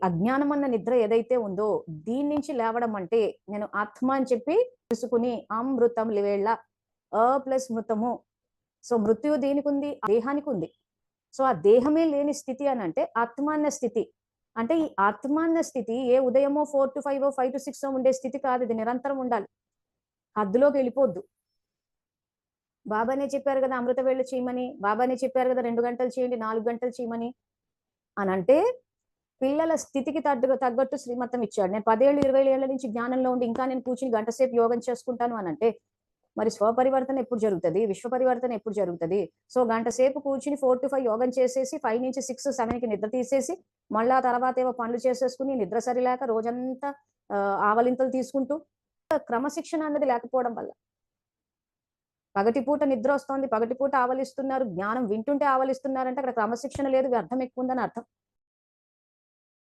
అజ్ఞానం అన్న నిద్ర ఏదైతే ఉందో దీని నుంచి లేవడం అంటే నేను ఆత్మ అని చెప్పి తెలుసుకుని అమృతం లివేళ్ళ ప్లస్ మృతము. సో మృత్యు దేనికి ఉంది? దేహానికి ఉంది. సో ఆ దేహమే లేని స్థితి అని అంటే ఆత్మాన్న స్థితి. అంటే ఈ ఆత్మాన్న స్థితి ఏ ఉదయమో 4-5 5-6 ఉండే స్థితి కాదు. ఇది నిరంతరం ఉండాలి. హద్దులోకి వెళ్ళిపోద్దు. బాబానే చెప్పారు కదా అమృత వేళ చేయమని. బాబానే చెప్పారు కదా 2 గంటలు చేయండి, 4 గంటలు చేయమని. అనంటే పిల్లల స్థితికి తగ్గట్టు శ్రీమతం ఇచ్చాడు. నేను 10 ఏళ్ళు 20 ఏళ్ల నుంచి జ్ఞానంలో ఉండి ఇంకా నేను కూర్చుని గంట సేపు యోగం చేసుకుంటాను అనంటే మరి స్వపరివర్తన ఎప్పుడు జరుగుతది? విశ్వ పరివర్తన ఎప్పుడు జరుగుతది? సో గంట సేపు కూర్చుని 4-5 యోగం చేసేసి 5-6, 7కి నిద్ర తీసేసి మళ్ళా తర్వాత ఏవో పనులు చేసేసుకుని నిద్ర సరిలేక రోజంతా ఆవలింతలు తీసుకుంటూ క్రమశిక్షణ అన్నది లేకపోవడం వల్ల. పగటిపూట నిద్ర వస్తోంది, పగటిపూట ఆవలిస్తున్నారు, జ్ఞానం వింటుంటే ఆవలిస్తున్నారంటే అక్కడ క్రమశిక్షణ లేదు, వ్యర్థం ఎక్కువ ఉందని అర్థం.